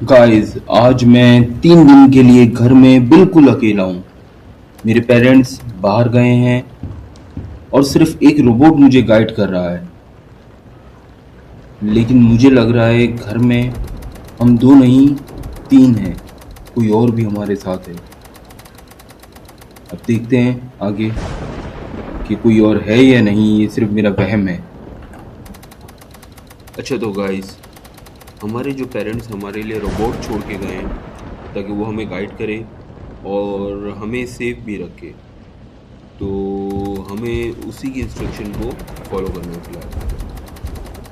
Guys, आज मैं 3 दिन के लिए घर में बिल्कुल अकेला हूँ। मेरे पेरेंट्स बाहर गए हैं और सिर्फ एक रोबोट मुझे गाइड कर रहा है। लेकिन मुझे लग रहा है घर में हम दो नहीं, तीन हैं। कोई और भी हमारे साथ है। अब देखते हैं आगे कि कोई और है या नहीं, ये सिर्फ मेरा वहम है। अच्छा तो गाइस, हमारे जो पेरेंट्स हमारे लिए रोबोट छोड़ के गए हैं ताकि वो हमें गाइड करे और हमें सेफ भी रखे। तो हमें उसी की इंस्ट्रक्शन को फॉलो करना है फिलहाल।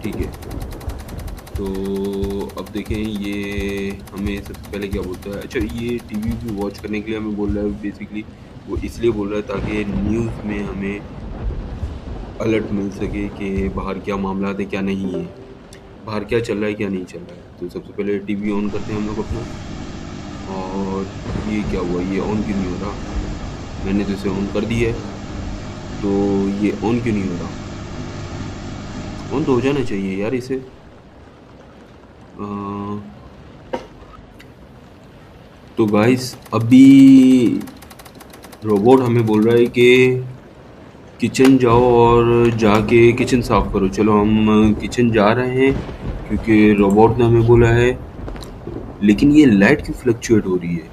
ठीक है। तो अब देखें, ये हमें सबसे पहले क्या बोलता है। अच्छा, ये टीवी भी वॉच करने के लिए हमें बोल रहा है। बेसिकली वो इसलिए बोल रहा है ताकि न्यूज़ में हमें अलर्ट मिल सके कि बाहर क्या मामला है, क्या नहीं है, बाहर क्या चल रहा है, क्या नहीं चल रहा है। तो सबसे पहले टीवी ऑन करते हैं हम लोग अपना। और ये क्या हुआ, ये ऑन क्यों नहीं हो रहा? मैंने तो इसे ऑन कर दिया है, तो ये ऑन क्यों नहीं हो रहा? ऑन तो हो जाना चाहिए यार इसे। अ, तो गाइस, अभी रोबोट हमें बोल रहा है कि किचन जाओ और जाके किचन साफ करो। चलो हम किचन जा रहे हैं क्योंकि रोबोट ने हमें बोला है। लेकिन ये लाइट क्यों फ्लक्चुएट हो रही है?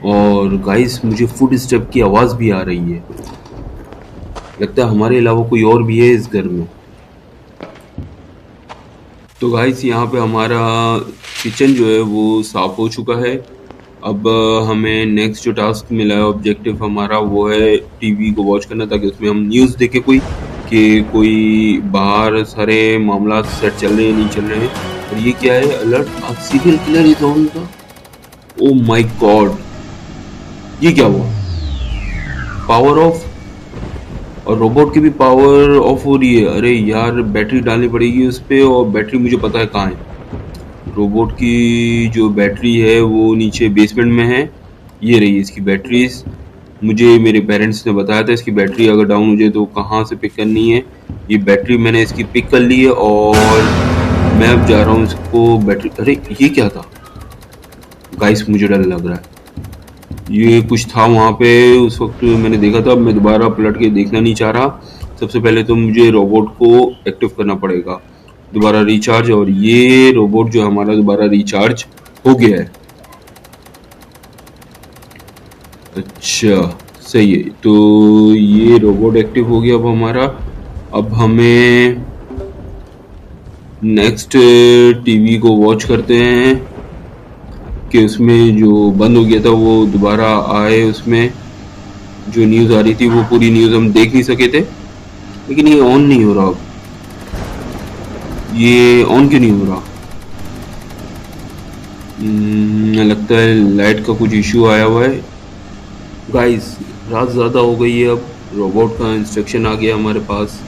और गाइस, मुझे फुट स्टेप की आवाज़ भी आ रही है। लगता है हमारे अलावा कोई और भी है इस घर में। तो गाइस, यहाँ पे हमारा किचन जो है वो साफ हो चुका है। अब हमें नेक्स्ट जो टास्क मिला है, ऑब्जेक्टिव हमारा, वो है टीवी को वॉच करना ताकि उसमें हम न्यूज़ देखें कोई कि कोई बाहर सारे मामला सेट चल रहे हैं नहीं चल रहे हैं। और ये क्या है, अलर्ट अब सीरियल किलर इज ऑन का। ओ माय गॉड, ये क्या हुआ? Power of. और रोबोट की भी पावर ऑफ हो रही है। अरे यार, बैटरी डालनी पड़ेगी उस पे, और बैटरी मुझे पता है कहाँ है। रोबोट की जो बैटरी है वो नीचे बेसमेंट में है। ये रही इसकी बैटरीज। मुझे मेरे पेरेंट्स ने बताया था इसकी बैटरी अगर डाउन हो जाए तो कहाँ से पिक करनी है। ये बैटरी मैंने इसकी पिक कर ली है और मैं अब जा रहा हूँ इसको बैटरी। अरे ये क्या था गाइस, मुझे डर लग रहा है। ये कुछ था वहाँ पे उस वक्त मैंने देखा था। अब मैं दोबारा पलट के देखना नहीं चाह रहा। सबसे पहले तो मुझे रोबोट को एक्टिव करना पड़ेगा, दोबारा रिचार्ज। और ये रोबोट जो हमारा दोबारा रिचार्ज हो गया है। अच्छा, सही है। तो ये रोबोट एक्टिव हो गया अब हमारा। अब हमें नेक्स्ट टीवी को वॉच करते हैं कि उसमें जो बंद हो गया था वो दोबारा आए। उसमें जो न्यूज़ आ रही थी वो पूरी न्यूज़ हम देख नहीं सके थे। लेकिन ये ऑन नहीं हो रहा। अब ये ऑन क्यों नहीं हो रहा? लगता है लाइट का कुछ इशू आया हुआ है। गाइस, रात ज़्यादा हो गई है। अब रोबोट का इंस्ट्रक्शन आ गया हमारे पास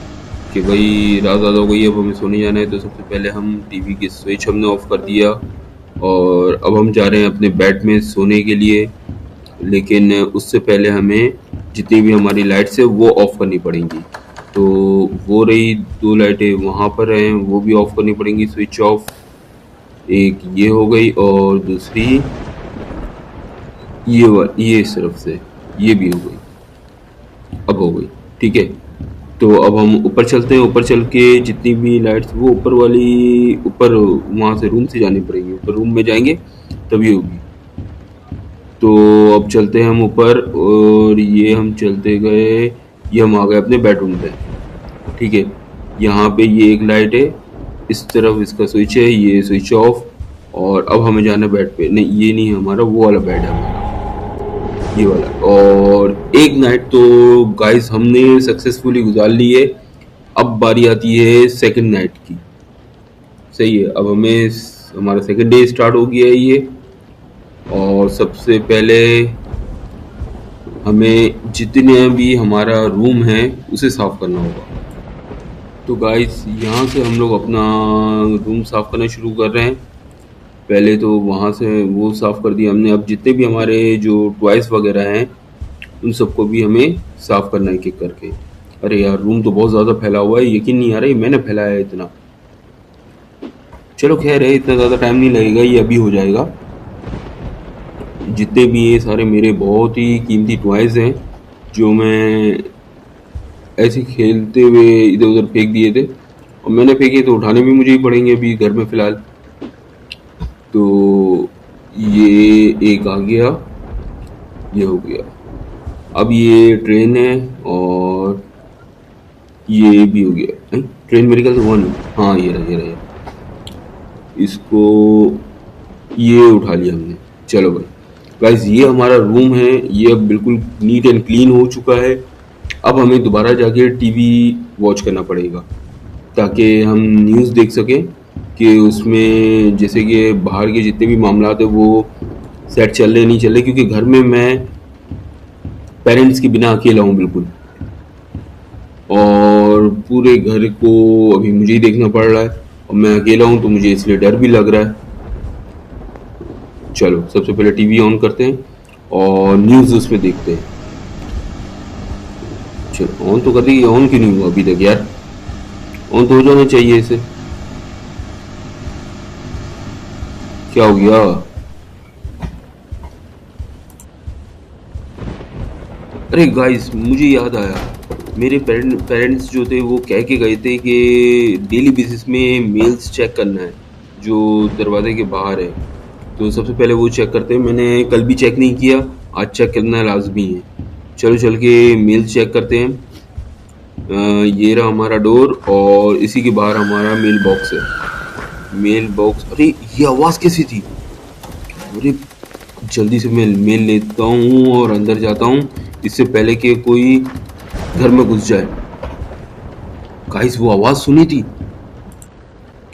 कि भाई रात ज़्यादा हो गई है, अब हमें सोने जाना है। तो सबसे पहले हम टीवी की स्विच हमने ऑफ कर दिया और अब हम जा रहे हैं अपने बेड में सोने के लिए। लेकिन उससे पहले हमें जितनी भी हमारी लाइट्स है वो ऑफ करनी पड़ेंगी। तो वो रही, दो लाइटें वहाँ पर हैं, वो भी ऑफ करनी पड़ेंगी, स्विच ऑफ। एक ये हो गई और दूसरी ये इस तरफ से ये भी हो गई। अब हो गई, ठीक है। तो अब हम ऊपर चलते हैं। ऊपर चल के जितनी भी लाइट्स वो ऊपर वाली, ऊपर वहाँ से रूम से जानी पड़ेगी। ऊपर रूम में जाएंगे तभी होगी। तो अब चलते हैं हम ऊपर और ये हम चलते गए। ये हम आ गए अपने बेडरूम पे, ठीक है। यहाँ पे ये एक लाइट है, इस तरफ इसका स्विच है, ये स्विच ऑफ। और अब हमें जाना है बेड पे। नहीं, ये नहीं है हमारा, वो वाला बेड है हमारा, ये वाला। और एक नाइट तो गाइस हमने सक्सेसफुली गुजार ली है। अब बारी आती है सेकंड नाइट की। सही है, अब हमें हमारा सेकंड डे स्टार्ट हो गया है ये। और सबसे पहले हमें जितने भी हमारा रूम है उसे साफ करना होगा। तो गाइस, यहाँ से हम लोग अपना रूम साफ करना शुरू कर रहे हैं। पहले तो वहाँ से वो साफ कर दिया हमने। अब जितने भी हमारे जो टॉयस वगैरह हैं उन सबको भी हमें साफ करना है एक एक करके। अरे यार, रूम तो बहुत ज़्यादा फैला हुआ है, यकीन नहीं आ रहा है मैंने फैलाया है इतना। चलो खैर है, इतना ज़्यादा टाइम नहीं लगेगा, ये अभी हो जाएगा। जितने भी ये सारे मेरे बहुत ही कीमती टॉयज़ हैं जो मैं ऐसे खेलते हुए इधर उधर फेंक दिए थे, और मैंने फेंके तो उठाने भी मुझे ही पड़ेंगे अभी घर में फ़िलहाल। तो ये एक आ गया, ये हो गया। अब ये ट्रेन है और ये भी हो गया। नहीं, ट्रेन मेरे ख्याल से हुआ नहीं। हाँ ये रहा, ये रहा, ये रहा। इसको ये उठा लिया हमने। चलो भाई गाइस, ये हमारा रूम है, ये अब बिल्कुल नीट एंड क्लीन हो चुका है। अब हमें दोबारा जाके टीवी वॉच करना पड़ेगा ताकि हम न्यूज़ देख सकें कि उसमें जैसे कि बाहर के जितने भी मामलात है वो सेट चल रहे नहीं चल रहे, क्योंकि घर में मैं पेरेंट्स के बिना अकेला हूँ बिल्कुल, और पूरे घर को अभी मुझे ही देखना पड़ रहा है, और मैं अकेला हूँ तो मुझे इसलिए डर भी लग रहा है। चलो सबसे पहले टीवी ऑन करते हैं और न्यूज़ उसमें देखते हैं। चलो ऑन तो कर दी, ऑन क्यों नहीं हुआ अभी तक यार? ऑन तो हो जाना चाहिए इसे। क्या हो गया? अरे गाइस, मुझे याद आया, मेरे पेरेंट्स जो थे वो कह के गए थे कि डेली बेसिस में मेल्स चेक करना है जो दरवाजे के बाहर है। तो सबसे पहले वो चेक करते हैं। मैंने कल भी चेक नहीं किया, आज चेक करना लाजमी है। चलो चल के मेल्स चेक करते हैं। ये रहा हमारा डोर और इसी के बाहर हमारा मेल बॉक्स है। मेल बॉक्स, अरे ये आवाज़ कैसी थी? अरे जल्दी से मैं मेल लेता हूँ और अंदर जाता हूँ इससे पहले कि कोई घर में घुस जाए। गाइस वो आवाज़ सुनी थी?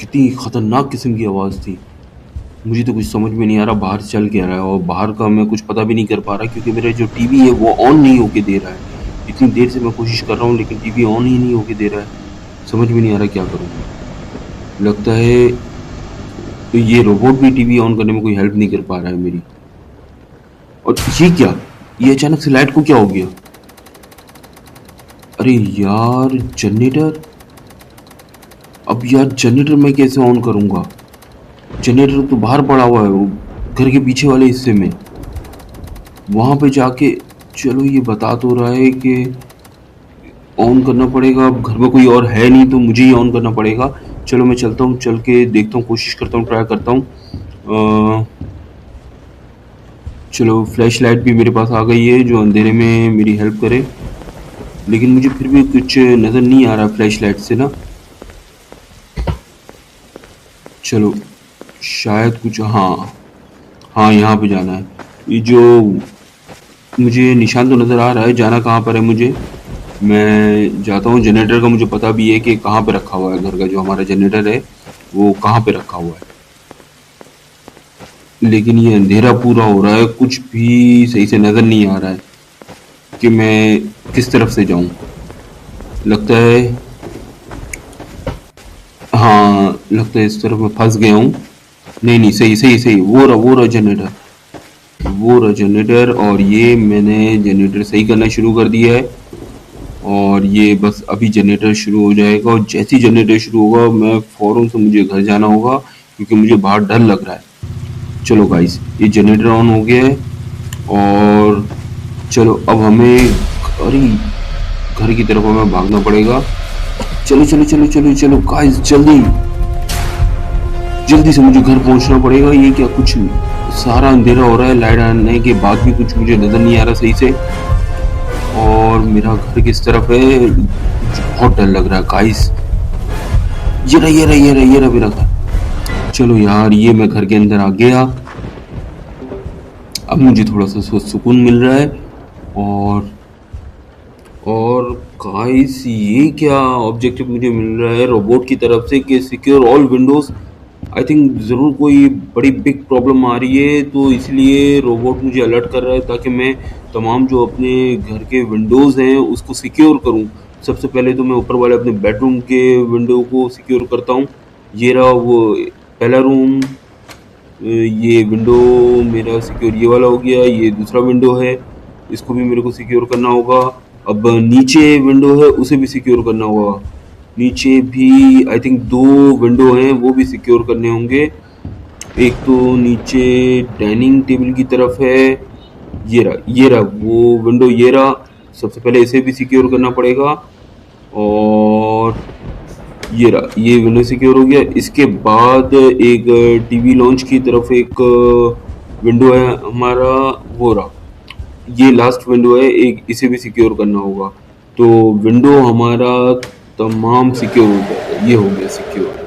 कितनी खतरनाक किस्म की आवाज़ थी। मुझे तो कुछ समझ में नहीं आ रहा बाहर चल क्या रहा है, और बाहर का मैं कुछ पता भी नहीं कर पा रहा क्योंकि मेरा जो टीवी है वो ऑन नहीं होके दे रहा है। इतनी देर से मैं कोशिश कर रहा हूँ लेकिन टीवी ऑन ही नहीं होके दे रहा है। समझ में नहीं आ रहा क्या करूँ। लगता है तो ये रोबोट भी टीवी ऑन करने में कोई हेल्प नहीं कर पा रहा है मेरी। और ये क्या, ये अचानक से लाइट को क्या हो गया? अरे यार जनरेटर, अब यार जनरेटर मैं कैसे ऑन करूँगा? जनरेटर तो बाहर पड़ा हुआ है, वो घर के पीछे वाले हिस्से में, वहाँ पे जाके। चलो ये बता तो रहा है कि ऑन करना पड़ेगा। अब घर में कोई और है नहीं तो मुझे ही ऑन करना पड़ेगा। चलो मैं चलता हूँ, चल के देखता हूँ, कोशिश करता हूँ, ट्राई करता हूँ। चलो फ्लैश लाइट भी मेरे पास आ गई है जो अंधेरे में मेरी हेल्प करे, लेकिन मुझे फिर भी कुछ नज़र नहीं आ रहा फ्लैश लाइट से ना। चलो शायद कुछ, हाँ हाँ यहाँ पे जाना है। ये जो मुझे निशान तो नज़र आ रहा है, जाना कहाँ पर है मुझे। मैं जाता हूँ। जनरेटर का मुझे पता भी है कि कहाँ पे रखा हुआ है, घर का जो हमारा जनरेटर है वो कहाँ पे रखा हुआ है। लेकिन ये अंधेरा पूरा हो रहा है, कुछ भी सही से नज़र नहीं आ रहा है कि मैं किस तरफ से जाऊँ। लगता है, हाँ लगता है इस तरफ मैं फंस गया हूँ। नहीं नहीं, सही सही सही, वो रहा जनरेटर, वो रहा जनरेटर। और ये मैंने जनरेटर सही करना शुरू कर दिया है, और ये बस अभी जनरेटर शुरू हो जाएगा, और जैसे ही जनरेटर शुरू होगा मैं फ़ौरन से मुझे घर जाना होगा क्योंकि मुझे बाहर डर लग रहा है। चलो गाइस, ये जनरेटर ऑन हो गया है, और चलो अब हमें, अरे घर की तरफ हमें भागना पड़ेगा। चलो चलो चलो चलो चलो गाइस, जल्दी जल्दी से मुझे घर पहुंचना पड़ेगा। ये क्या, कुछ सारा अंधेरा हो रहा है, लाइट आने के बाद भी कुछ मुझे नज़र नहीं आ रहा सही से, और मेरा घर किस तरफ है, मुझे बहुत डर लग रहा है गाइस। ये रहा ये रहा ये रहा ये रहा मेरा घर। चलो यार, ये मैं घर के अंदर आ गया। अब मुझे थोड़ा सा सुकून मिल रहा है। और गाइस ये क्या ऑब्जेक्टिव मुझे मिल रहा है रोबोट की तरफ से कि secure all Windows. I think ज़रूर कोई बड़ी बिग प्रॉब्लम आ रही है, तो इसलिए रोबोट मुझे अलर्ट कर रहा है ताकि मैं तमाम जो अपने घर के विंडोज़ हैं उसको सिक्योर करूं। सबसे पहले तो मैं ऊपर वाले अपने बेडरूम के विंडो को सिक्योर करता हूं। ये रहा वो पहला रूम, ये विंडो मेरा सिक्योर ये वाला हो गया। ये दूसरा विंडो है, इसको भी मेरे को सिक्योर करना होगा। अब नीचे विंडो है, उसे भी सिक्योर करना होगा। नीचे भी आई थिंक 2 विंडो हैं, वो भी सिक्योर करने होंगे। एक तो नीचे डाइनिंग टेबल की तरफ है, ये रहा वो विंडो, ये रहा। सबसे पहले इसे भी सिक्योर करना पड़ेगा। और ये रहा, ये विंडो सिक्योर हो गया। इसके बाद एक टीवी लॉन्च की तरफ एक विंडो है हमारा, वो रहा, ये लास्ट विंडो है एक, इसे भी सिक्योर करना होगा। तो विंडो हमारा तमाम सिक्योर हो गया, ये हो गया सिक्योर।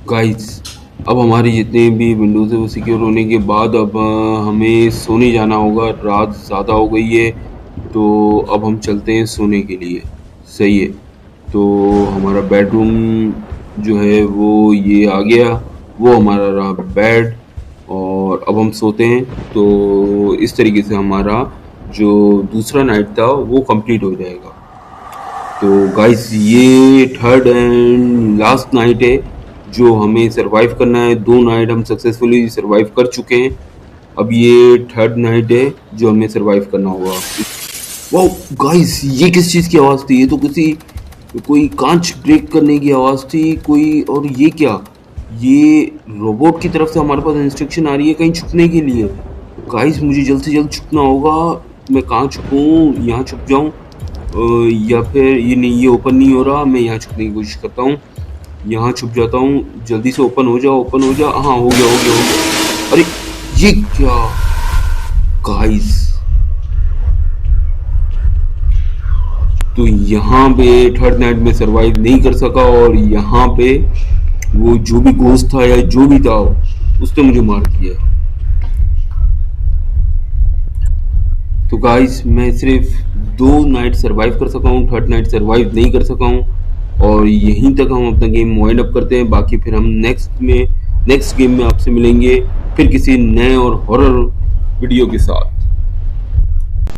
गाइस अब हमारे जितने भी विंडोज़ है वो सिक्योर होने के बाद अब हमें सोने जाना होगा। रात ज़्यादा हो गई है, तो अब हम चलते हैं सोने के लिए। सही है, तो हमारा बेडरूम जो है वो ये आ गया, वो हमारा रहा बेड। और अब हम सोते हैं, तो इस तरीके से हमारा जो दूसरा नाइट था वो कंप्लीट हो जाएगा। तो गाइस ये थर्ड एंड लास्ट नाइट है जो हमें सरवाइव करना है। 2 नाइट हम सक्सेसफुली सरवाइव कर चुके हैं, अब ये थर्ड नाइट है जो हमें सरवाइव करना होगा। वाओ गाइस, ये किस चीज़ की आवाज़ थी? ये तो कोई कांच ब्रेक करने की आवाज़ थी कोई। और ये क्या, ये रोबोट की तरफ से हमारे पास इंस्ट्रक्शन आ रही है कहीं छुपने के लिए। गाइस मुझे जल्द से जल्द छुपना होगा। मैं कहाँ छुपूँ? यहाँ छुप जाऊँ या फिर ये नहीं, ये ओपन नहीं हो रहा। मैं यहाँ छुपने की कोशिश करता हूँ, यहाँ छुप जाता हूँ। जल्दी से ओपन हो जा, ओपन हो जा। हाँ हो गया, हो गया, हो गया। अरे ये क्या गाइस, तो यहाँ पे थर्ड नाइट में सरवाइव नहीं कर सका, और यहाँ पे वो जो भी घोस्ट था या जो भी था उसने मुझे मार दिया। तो गाइस मैं सिर्फ 2 नाइट सरवाइव कर सका हूँ, थर्ड नाइट सरवाइव नहीं कर सका हूँ। और यहीं तक हम अपना गेम वाइंड अप करते हैं। बाकी फिर हम नेक्स्ट गेम में आपसे मिलेंगे फिर किसी नए और हॉरर वीडियो के साथ।